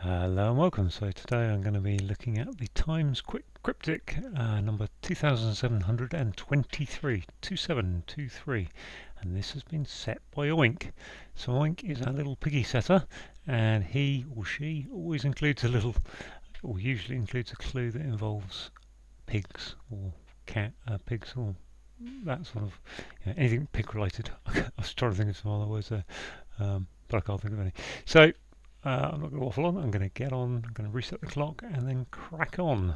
Hello and welcome. So today I'm going to be looking at the Times Quick Cryptic number 2723, 2723, and this has been set by Oink. So Oink is our little piggy setter, and he or she always includes a little, or usually includes a clue that involves pigs or pigs or that sort of, anything pig related. I was trying to think of some other words there, but I can't think of any. So I'm not going to waffle on, I'm going to get on, I'm going to reset the clock and then crack on.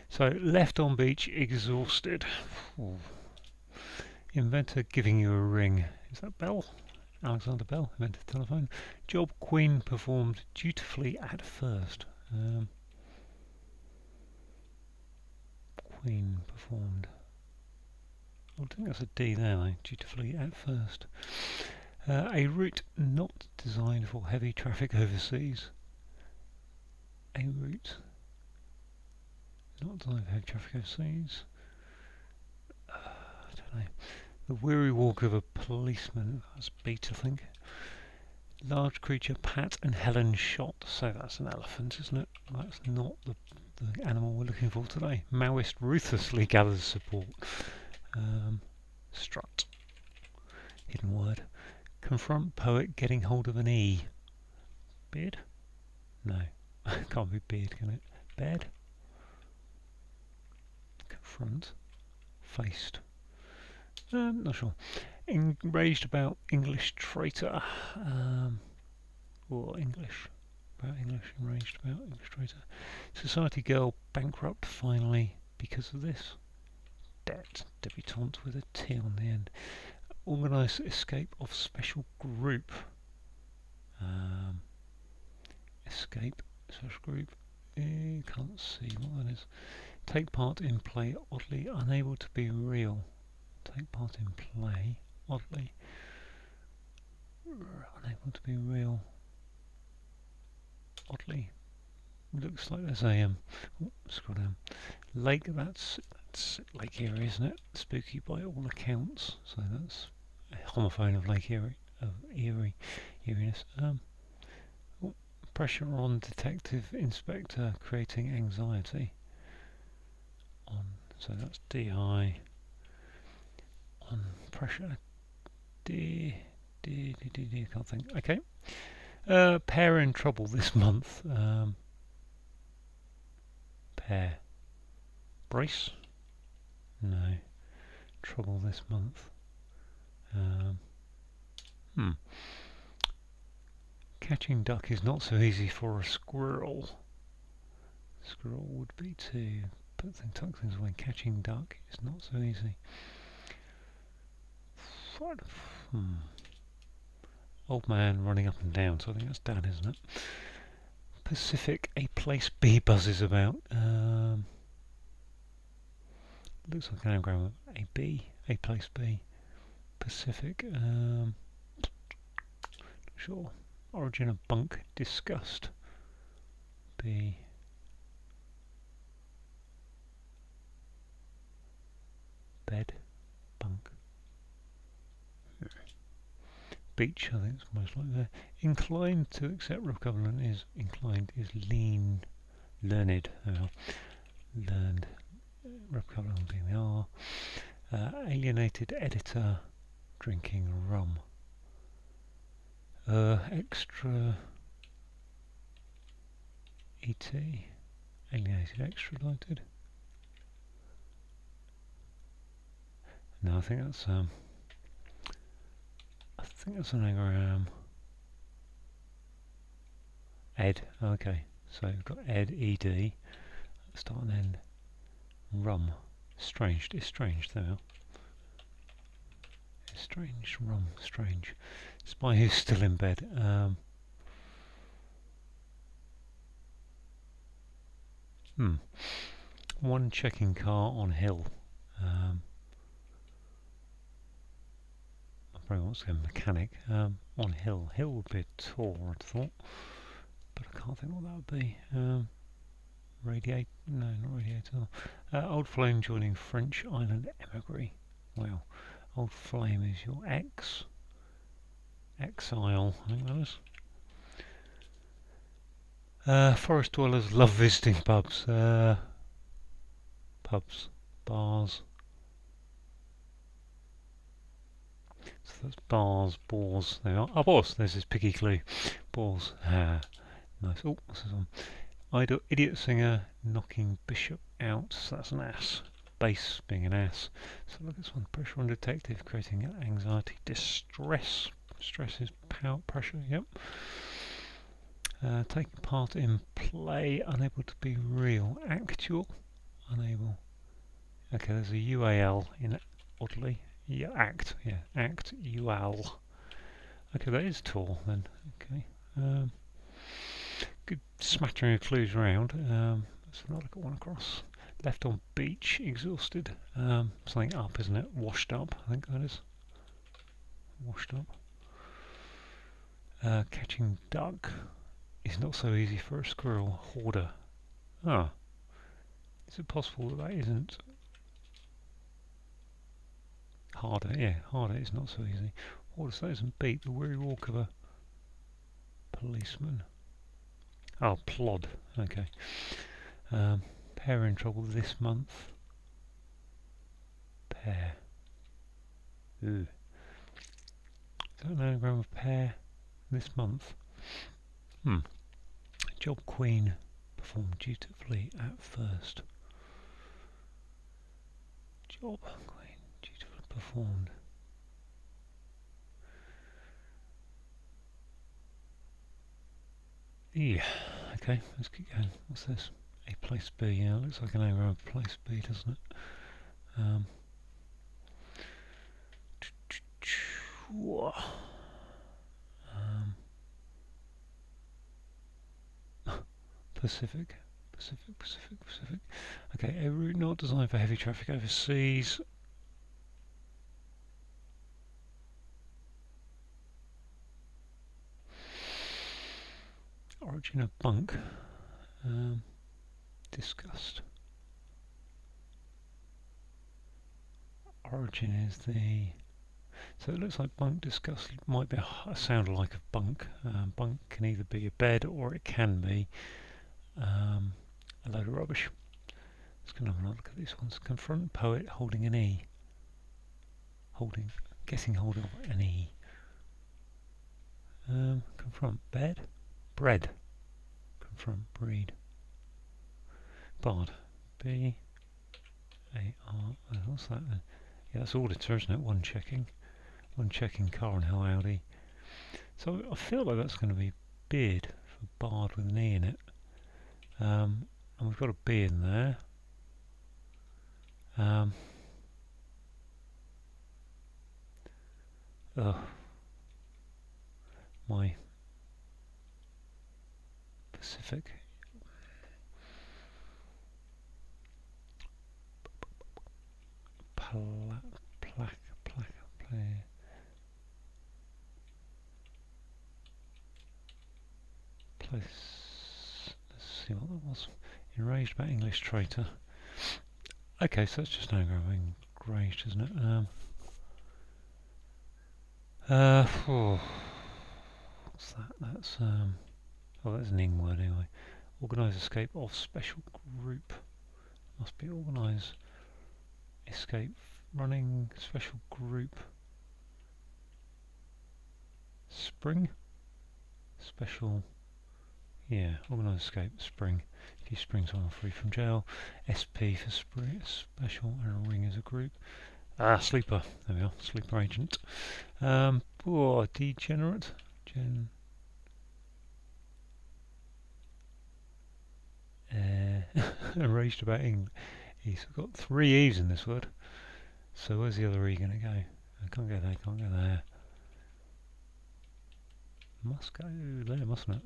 So, left on beach, exhausted. Ooh. Inventor giving you a ring. Is that Bell? Alexander Bell, invented the telephone. Job Queen performed dutifully at first. Queen performed. I think that's a D there, though. Dutifully at first. A route not designed for heavy traffic overseas. A route not designed for heavy traffic overseas. I don't know. The weary walk of a policeman. That's beat, I think. Large creature Pat and Helen shot. So that's an elephant, isn't it? That's not the animal we're looking for today. Maoist ruthlessly gathers support. Strut. Hidden word. Confront poet getting hold of an E. Beard? No. Can't be beard, can it? Bed? Confront. Faced. Not sure. Enraged about English traitor. Or English. About English. Enraged about English traitor. Society girl bankrupt finally because of this. Debt. Debutante with a T on the end. Organised escape of special group. Escape. Special group. Can't see what that is. Take part in play oddly unable to be real. Take part in play oddly unable to be real. Oddly looks like there's a scroll down. Lake. That's Lake Erie, isn't it? Spooky by all accounts. So that's a homophone of Lake Erie, eeriness. Pressure on detective inspector creating anxiety. So that's DI. On pressure. D. Can't think. Okay. Pair in trouble this month. Pair. Brace? No. Trouble this month. Catching duck is not so easy for a squirrel. Squirrel would be to tuck things away. Catching duck is not so easy. Old man running up and down, so I think that's Dad, isn't it? Pacific, a place B buzzes about. Looks like an anagram of a B, a place B. Pacific, sure. Origin of bunk, disgust. B. Bed, bunk. Beach, I think it's most likely there. Inclined to accept rep covenant is inclined is lean, learned. Learned. Rep covenant being the R. Alienated editor drinking rum. Extra. ET. Alienated extradited. No, I think that's an anagram. Ed, okay. So we've got ed, ed, start and end. Rum. Strange, estranged, there we are. Estranged, rum, strange. Spy who's still in bed. One checking car on hill. Probably wants to go mechanic. On hill. Hill would be a tour, I'd thought. But I can't think what that would be. Radiator? No, not radiator. Old Flame joining French island emigre. Wow. Old Flame is your ex. Exile, I think that is. Forest dwellers love visiting pubs. Pubs, bars. So that's bars, balls. There we are. Oh, balls. There's this piggy clue. Balls. Ah, nice. Oh, what's this one? Idle idiot singer knocking bishop out. So that's an ass. Bass being an ass. So look at this one. Pressure on detective creating anxiety, distress. Stress is power, pressure. Yep. Taking part in play, unable to be real. Actual, unable. Okay, there's a UAL in it, oddly. Yeah, act. Yeah, act, UAL. Okay, that is tall then. Okay. Good smattering of clues around. Let's not look at one across. Left on beach, exhausted. Something up, isn't it? Washed up, I think that is. Washed up. Catching duck is not so easy for a squirrel. Hoarder. Ah. Is it possible that that isn't harder? Yeah, harder is not so easy. Hoarder, so that isn't beat. The weary walk of a policeman. Oh, plod. Okay. Pair in trouble this month. Pair. Ooh. Is that an anagram of pair this month? Job queen performed dutifully at first. Job queen dutifully performed. Yeah. Okay, let's keep going. What's this? A place B. Yeah, it looks like an anagram of place B, doesn't it? Pacific. Okay, a route not designed for heavy traffic overseas. Origin of bunk. Discussed. Origin is the... So it looks like bunk discussed might be a sound like a bunk. Bunk can either be a bed or it can be a load of rubbish. Let's go and have another look at these ones. Confront poet holding an E. Guessing holding an E. Confront bed. Bread. Confront breed. Bard. B. A. R. What's that then? Yeah, that's auditor, isn't it? One checking car and how Audi. So I feel like that's going to be beard for bard with an E in it. And we've got a B in there. My Pacific. Place. Let's see what that was. Enraged about English traitor. Okay, so it's just anagram enraged, isn't it? What's that? That's oh, that's an ing word anyway. Organise escape of special group. Must be organise escape running special group. Spring. Special. Yeah, organise escape spring. If you spring someone free from jail. SP for spring, special, and a ring as a group. Sleeper. There we are. Sleeper agent. Degenerate. Enraged about English. He's got 3 E's in this word. So where's the other E going to go? I can't go there, can't go there. Must go there, mustn't it?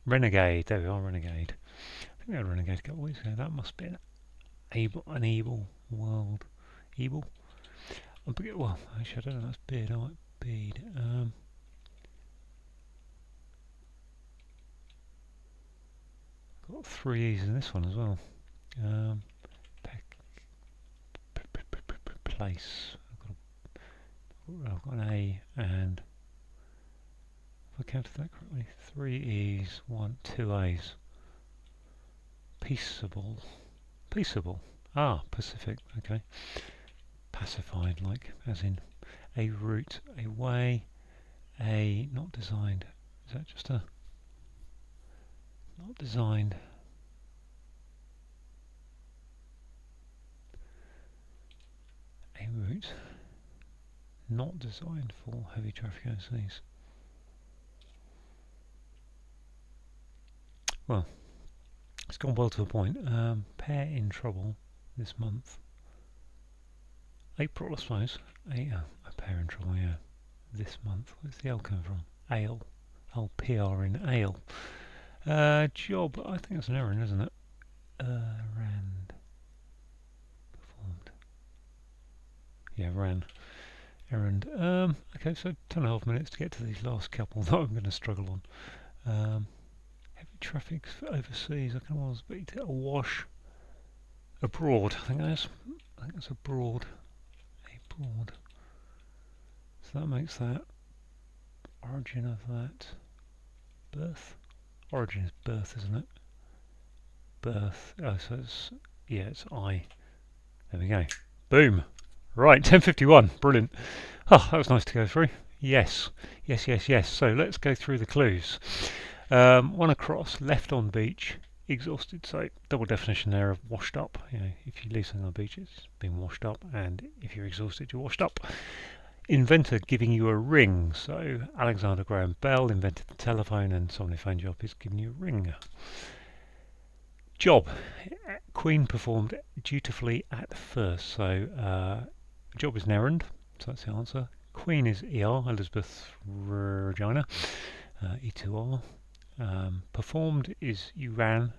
Renegade. There we are, renegade. I think we had renegade a couple of weeks ago. That must be an evil world. Evil? Well, actually, I don't know. That's beard. I might bead. Got 3 E's in this one as well. Place. I've got an A and I counted that correctly. 3 E's, 2 A's. Peaceable. Peaceable. Ah, Pacific, okay. Pacified, like, as in a route, a way, a not designed. Is that just a not designed? A route not designed for heavy traffic overseas. Well, it's gone well to a point. Pair in trouble this month. April, I suppose. A pair in trouble, yeah. This month. Where's the L come from? Ale. Oh, PR in ale. Job. I think it's an errand, isn't it? Errand. Performed. Yeah, ran. Errand. Okay, so 10.5 minutes to get to these last couple that I'm going to struggle on. Heavy traffic overseas. I kind of was a bit awash. Abroad. I think that's abroad. Abroad. So that makes that origin of that birth. Origin is birth, isn't it? Birth. Oh, so it's it's I. There we go. Boom. Right, 10:51. Brilliant. Oh, that was nice to go through. Yes. So let's go through the clues. One across, left on beach, exhausted. So double definition there of washed up. If you leave something on the beach, it's been washed up, and if you're exhausted, you're washed up. Inventor giving you a ring. So Alexander Graham Bell invented the telephone, and someone who phoned you up is giving you a ring. Job. Queen performed dutifully at first. So job is an errand. So that's the answer. Queen is ER, Elizabeth Regina, E2R. Performed is you ran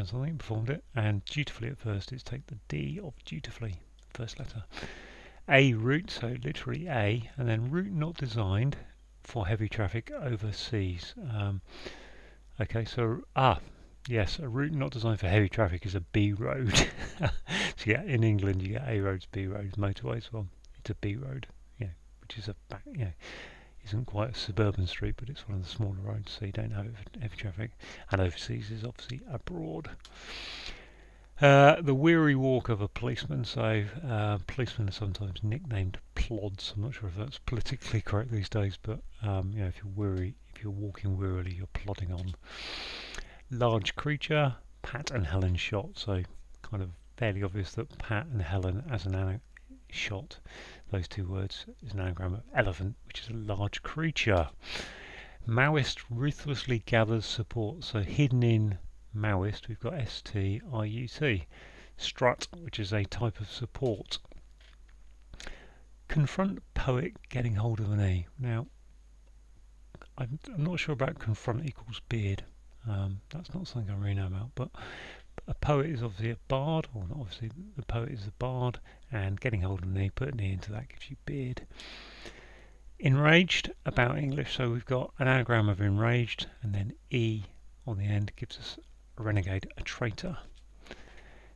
something, performed it, and dutifully at first is take the D of dutifully, first letter. A route, so literally A, and then route not designed for heavy traffic overseas. Okay, so yes, a route not designed for heavy traffic is a B road. So yeah, in England you get A roads, B roads, motorways. Well, it's a B road, which is isn't quite a suburban street, but it's one of the smaller roads, so you don't have it for heavy traffic. And overseas is obviously abroad. The weary walk of a policeman. So policemen are sometimes nicknamed plods. I'm not sure if that's politically correct these days, but if you're walking wearily, you're plodding on. Large creature. Pat and Helen shot. So kind of fairly obvious that Pat and Helen as an shot. Those two words is an anagram of elephant, which is a large creature. Maoist ruthlessly gathers support. So hidden in Maoist, we've got STIUT. Strut, which is a type of support. Confront poet getting hold of an E. Now, I'm not sure about confront equals beard. That's not something I really know about, but a poet is obviously a bard, or not obviously, the poet is a bard, and getting hold of an E, put an E into that gives you beard. Enraged, about English, so we've got an anagram of enraged, and then E on the end gives us a renegade, a traitor.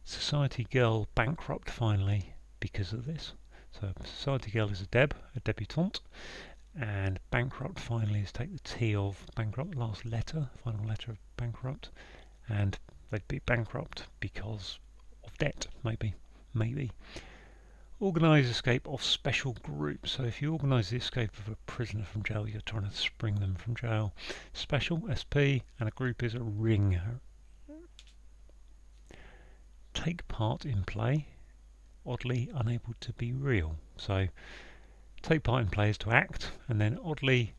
Society girl bankrupt finally because of this. So society girl is a debutante, and bankrupt finally is take the T of bankrupt, last letter, final letter of bankrupt, and they'd be bankrupt because of debt, maybe. Organise escape of special group. So if you organise the escape of a prisoner from jail, you're trying to spring them from jail. Special, SP, and a group is a ring. Take part in play. Oddly unable to be real. So take part in play is to act, and then oddly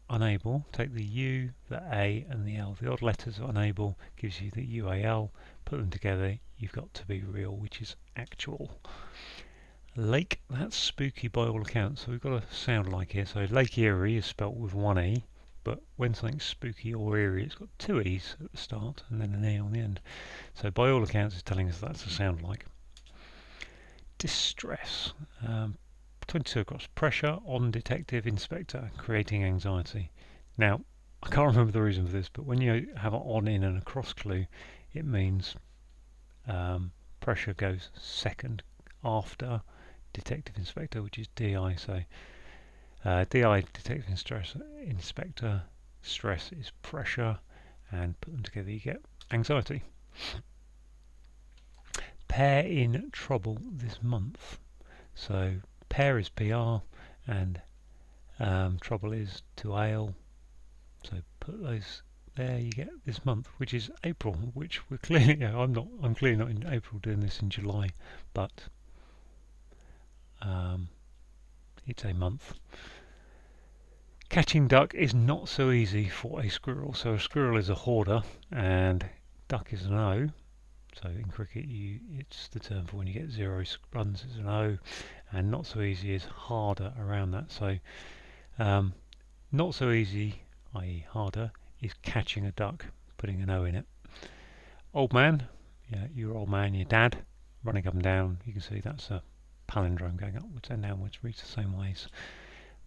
unable, take the U, the A, and the L. The odd letters of unable gives you the UAL. Put them together, you've got to be real, which is actual. Lake, that's spooky by all accounts. So we've got a sound like here. So Lake Erie is spelt with one E, but when something's spooky or eerie, it's got two E's at the start and then an E on the end. So by all accounts, it's telling us that's a sound like. Distress. 22 across. Pressure on detective inspector, creating anxiety. Now, I can't remember the reason for this, but when you have an on, in, and a cross clue, it means pressure goes second after detective inspector, which is DI. So DI, detective inspector, stress is pressure, and put them together you get anxiety. Pair in trouble this month. So pair is PR, and trouble is to ale. So put those there. You get this month, which is April, which we're clearly. I'm clearly not in April, doing this in July, but it's a month. Catching duck is not so easy for a squirrel. So a squirrel is a hoarder, and duck is an O. So in cricket, it's the term for when you get 0 runs is an O, and not so easy is harder around that. So not so easy, i.e. harder, is catching a duck, putting an O in it. Old man, yeah, your old man, your dad, running up and down. You can see that's a palindrome going upwards and downwards, reads the same ways.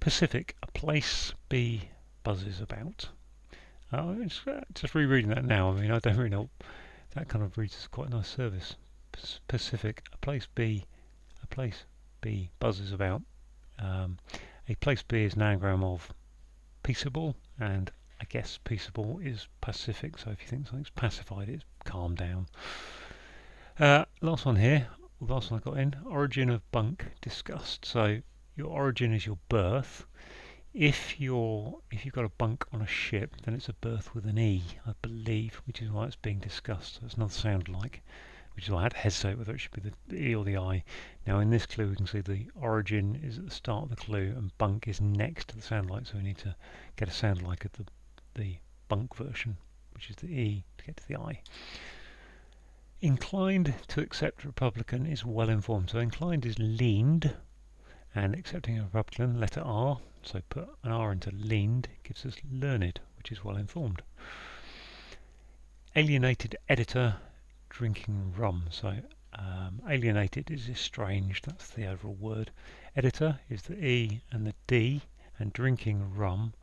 Pacific, a place B buzzes about. Just rereading that now. I mean, I don't really know. That kind of reads as quite a nice service. Pacific, a place B buzzes about. A place B is an anagram of peaceable, and I guess peaceable is pacific. So if you think something's pacified, it's calmed down. Last one here. Last one I got in. Origin of bunk discussed. So your origin is your birth. If you've got a bunk on a ship, then it's a berth with an E, I believe, which is why it's being discussed. So it's another sound like, which is why I had to hesitate whether it should be the E or the I. Now in this clue we can see the origin is at the start of the clue and bunk is next to the sound like, so we need to get a sound like at the bunk version, which is the E, to get to the I. Inclined to accept Republican is well informed. So inclined is leaned, and accepting a Republican, letter R. So put an R into leaned, gives us learned, which is well informed. Alienated editor, drinking rum. So alienated is estranged, that's the overall word. Editor is the E and the D, and drinking rum,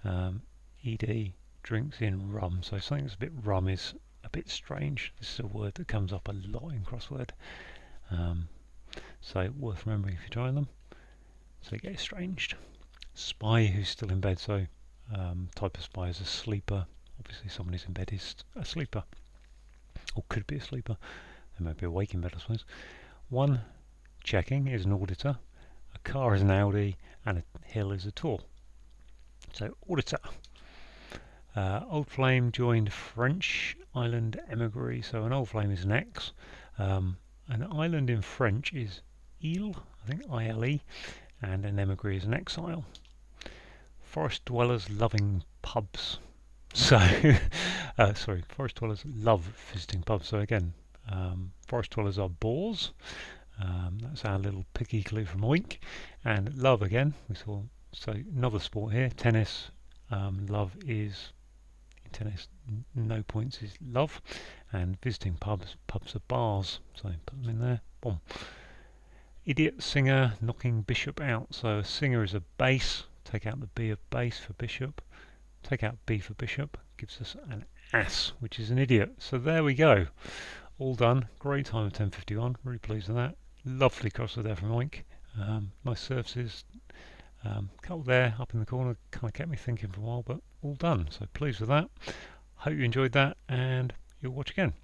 ED, drinks in rum. So something that's a bit rum is a bit strange. This is a word that comes up a lot in crossword. So worth remembering if you're trying them. So you get estranged. Spy who's still in bed. So type of spy is a sleeper. Obviously someone who's in bed is a sleeper, or could be a sleeper. They might be awake in bed, I suppose. One checking is an auditor. A car is an Audi, and a hill is a Tor. So auditor. Old Flame joined French island emigre. So an old flame is an X. An island in French is Ile, I think ILE, and an emigre is an exile. Forest dwellers loving pubs. So, forest dwellers love visiting pubs. So again, forest dwellers are bores. That's our little picky clue from Oink. And love again, we saw. So another sport here, tennis. Love is, in tennis, no points is love. And visiting pubs are bars. So put them in there. Boom. Idiot singer knocking bishop out. So a singer is a bass. Take out the B of bass for bishop. Take out B for bishop. Gives us an ass, which is an idiot. So there we go. All done. Great time of 10:51. Really pleased with that. Lovely crossword there from Oink. Nice surfaces. Couple there up in the corner. Kind of kept me thinking for a while, but all done. So pleased with that. Hope you enjoyed that, and you'll watch again.